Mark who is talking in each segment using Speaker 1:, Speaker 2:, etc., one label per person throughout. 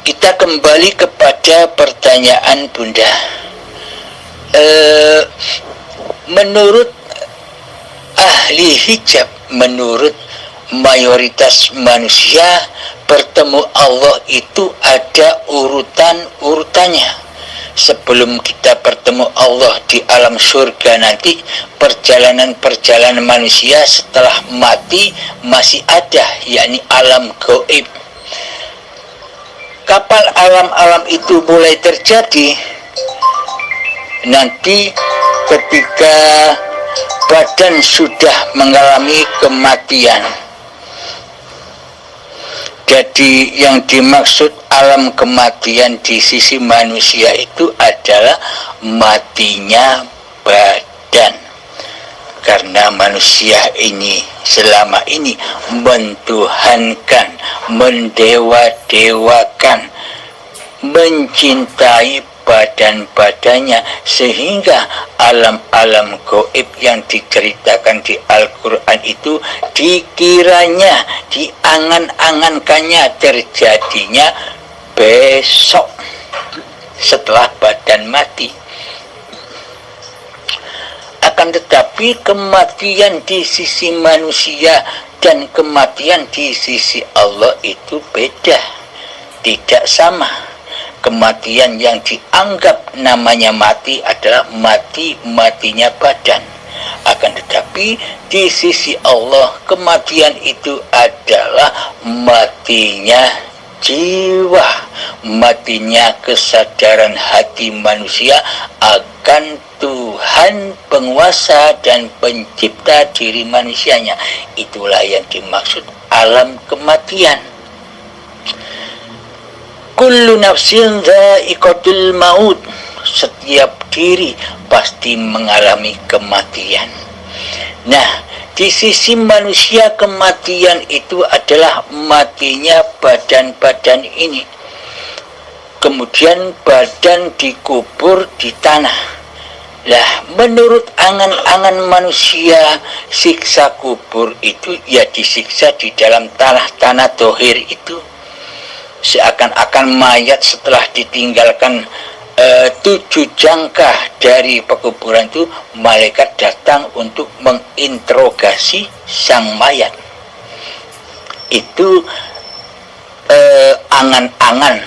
Speaker 1: Kita kembali kepada pertanyaan Bunda. Menurut ahli hijab, menurut mayoritas manusia, bertemu Allah itu ada urutannya. Sebelum kita bertemu Allah di alam surga nanti, perjalanan manusia setelah mati masih ada, yakni alam gaib. Kapan alam-alam itu mulai terjadi? Nanti ketika badan sudah mengalami kematian. Jadi yang dimaksud alam kematian di sisi manusia itu adalah matinya badan. Karena manusia ini selama ini mentuhankan, mendewa-dewakan, mencintai badan-badannya, sehingga alam-alam gaib yang diceritakan di Al-Quran itu dikiranya, diangan-angankannya terjadinya besok setelah badan mati. Akan tetapi kematian di sisi manusia dan kematian di sisi Allah itu beda, tidak sama. Kematian yang dianggap namanya mati adalah matinya badan. Akan tetapi di sisi Allah kematian itu adalah matinya jiwa, matinya kesadaran hati manusia akan Tuhan penguasa dan pencipta diri manusianya. Itulah yang dimaksud alam kematian. Kullu nafsin dha'iqatul maut. Setiap diri pasti mengalami kematian. Nah, di sisi manusia kematian itu adalah matinya badan-badan ini. Kemudian badan dikubur di tanah. Lah, menurut angan-angan manusia, siksa kubur itu ya disiksa di dalam tanah-tanah dohir itu. Seakan-akan mayat setelah ditinggalkan 7 jangkah dari pekuburan itu, malaikat datang untuk menginterogasi sang mayat. Itu angan-angan,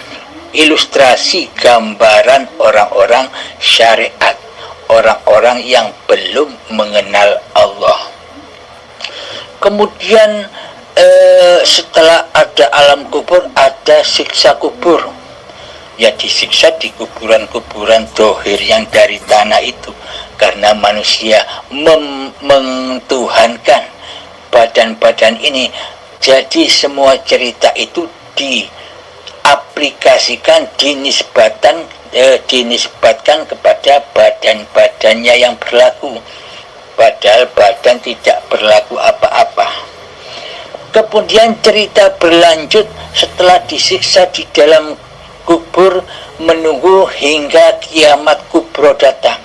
Speaker 1: ilustrasi gambaran orang-orang syariat, orang-orang yang belum mengenal Allah. Kemudian setelah ada alam kubur, ada siksa kubur. Ya disiksa di kuburan-kuburan dohir yang dari tanah itu. Karena manusia mentuhankan badan-badan ini. Jadi semua cerita itu diaplikasikan, dinisbatkan kepada badan-badannya yang berlaku. Padahal badan tidak berlaku apa-apa. Kemudian cerita berlanjut setelah disiksa di dalam kubur, menunggu hingga kiamat kubro datang.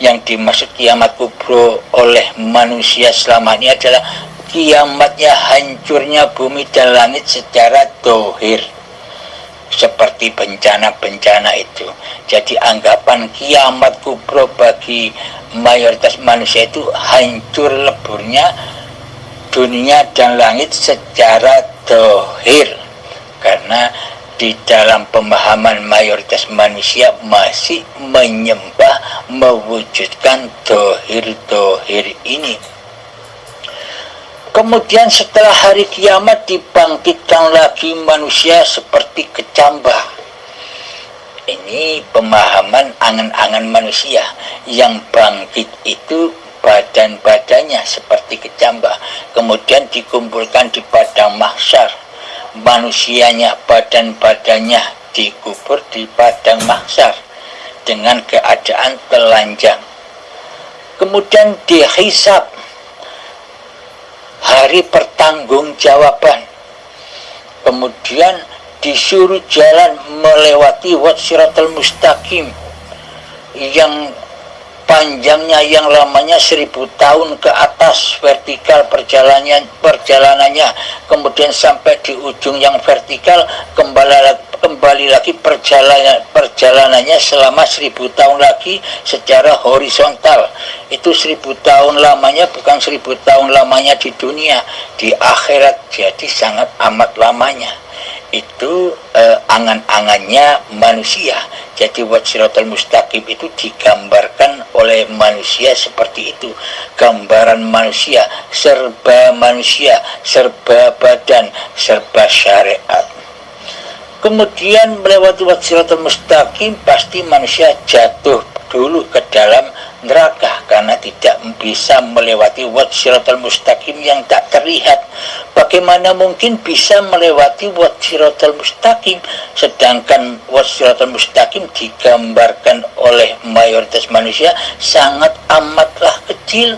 Speaker 1: Yang dimaksud kiamat kubro oleh manusia selama ini adalah kiamatnya hancurnya bumi dan langit secara dohir, seperti bencana-bencana itu. Jadi anggapan kiamat kubro bagi mayoritas manusia itu hancur leburnya dunia dan langit secara dohir. Karena di dalam pemahaman mayoritas manusia masih menyembah, mewujudkan dohir-dohir ini. Kemudian setelah hari kiamat dibangkitkan lagi manusia seperti kecambah. Ini pemahaman angan-angan manusia. Yang bangkit itu badan-badannya seperti kecambah, kemudian dikumpulkan di padang mahsyar. Manusianya, badan-badannya dikubur di padang mahsyar dengan keadaan telanjang. Kemudian dihisab, hari pertanggungjawaban. Kemudian disuruh jalan melewati siratal mustaqim yang panjangnya yang lamanya 1000 tahun ke atas vertikal perjalanannya, kemudian sampai di ujung yang vertikal kembali lagi perjalanannya selama 1000 tahun lagi secara horizontal. Itu 1000 tahun lamanya, bukan 1000 tahun lamanya di dunia, di akhirat. Jadi sangat amat lamanya. Itu angan-angannya manusia. Jadi Siratal Mustaqim itu digambarkan oleh manusia seperti itu. Gambaran manusia, serba badan, serba syariat. Kemudian melewati Siratal Mustaqim, pasti manusia jatuh dulu ke dalam neraka karena tidak bisa melewati Siratal Mustaqim yang tak terlihat. Bagaimana mungkin bisa melewati Siratal Mustaqim, sedangkan Siratal Mustaqim digambarkan oleh mayoritas manusia sangat amatlah kecil,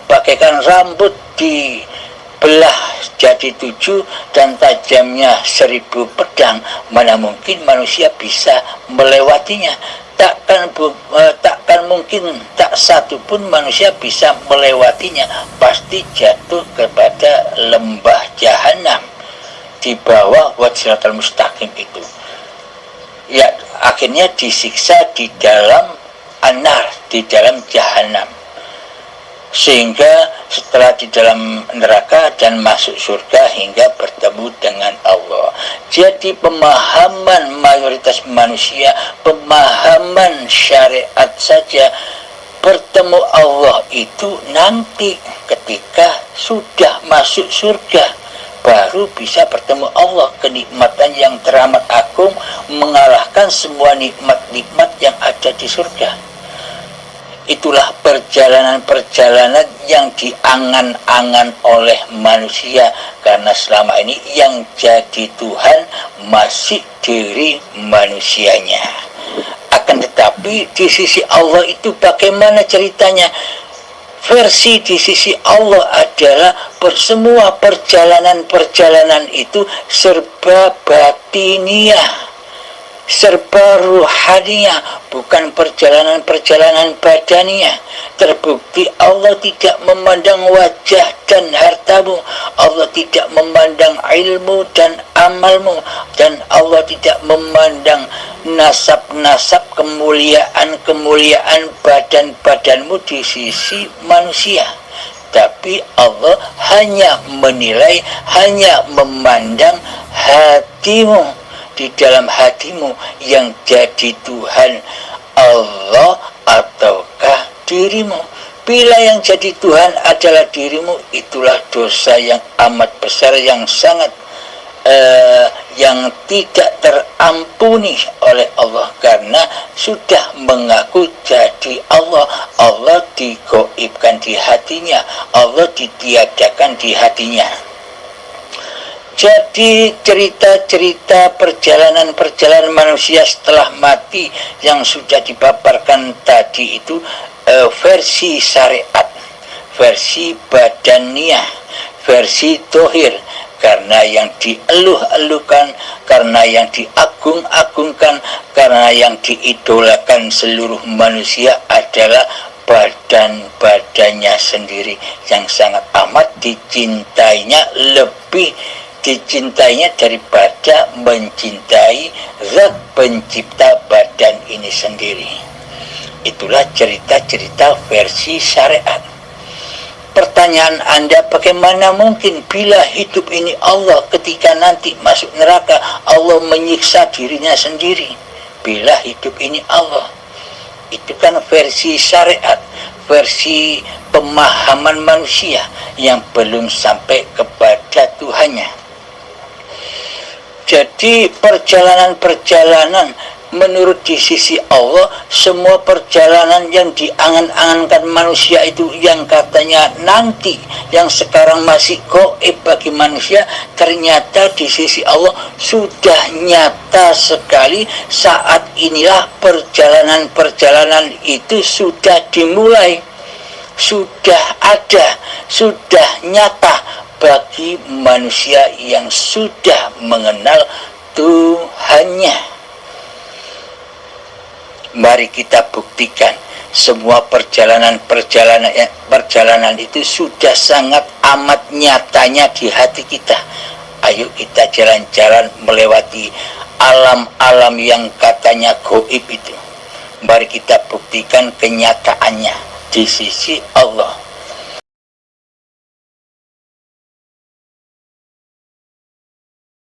Speaker 1: bagaikan rambut dibelah jadi 7 dan tajamnya 1000 pedang. Mana mungkin manusia bisa melewatinya? Takkan mungkin, tak satu pun manusia bisa melewatinya. Pasti jatuh kepada lembah jahanam di bawah Siratal Mustaqim itu. Ya, akhirnya disiksa di dalam anar, di dalam jahanam. Sehingga setelah di dalam neraka dan masuk surga hingga bertemu dengan Allah. Jadi pemahaman mayoritas manusia, pemahaman syariat saja, bertemu Allah itu nanti ketika sudah masuk surga baru bisa bertemu Allah. Kenikmatan yang teramat agung mengalahkan semua nikmat-nikmat yang ada di surga. Itulah perjalanan-perjalanan yang diangan-angan oleh manusia, karena selama ini yang jadi Tuhan masih diri manusianya. Akan tetapi di sisi Allah itu bagaimana ceritanya? Versi di sisi Allah adalah semua perjalanan-perjalanan itu serba batiniah, serba ruhaniah, bukan perjalanan-perjalanan badaniah. Terbukti Allah tidak memandang wajah dan hartamu, Allah tidak memandang ilmu dan amalmu, dan Allah tidak memandang nasab-nasab kemuliaan badan-badanmu di sisi manusia. Tapi Allah hanya menilai, hanya memandang hatimu. Di dalam hatimu yang jadi Tuhan Allah ataukah dirimu. Bila yang jadi Tuhan adalah dirimu, itulah dosa yang amat besar, yang sangat yang tidak terampuni oleh Allah, karena sudah mengaku jadi Allah. Allah digoibkan di hatinya, Allah ditiadakan di hatinya. Jadi cerita-cerita perjalanan manusia setelah mati yang sudah dipaparkan tadi itu versi syariat, versi badaniah, versi dohir. Karena yang dieluh-elukan, karena yang diagung-agungkan, karena yang diidolakan seluruh manusia adalah badan-badannya sendiri, yang sangat amat dicintainya, lebih dicintainya daripada mencintai Zat pencipta badan ini sendiri. Itulah cerita-cerita versi syariat. Pertanyaan Anda, bagaimana mungkin bila hidup ini Allah, ketika nanti masuk neraka Allah menyiksa dirinya sendiri? Bila hidup ini Allah, itu kan versi syariat, versi pemahaman manusia yang belum sampai kepada Tuhannya. Jadi perjalanan-perjalanan menurut di sisi Allah, semua perjalanan yang diangan-angankan manusia itu yang katanya nanti, yang sekarang masih gaib bagi manusia, ternyata di sisi Allah sudah nyata sekali. Saat inilah perjalanan-perjalanan itu sudah dimulai, sudah ada, sudah nyata bagi manusia yang sudah mengenal Tuhannya. Mari kita buktikan semua perjalanan itu sudah sangat amat nyatanya di hati kita. Ayo kita jalan-jalan melewati alam-alam yang katanya gaib itu. Mari kita buktikan kenyataannya di sisi Allah.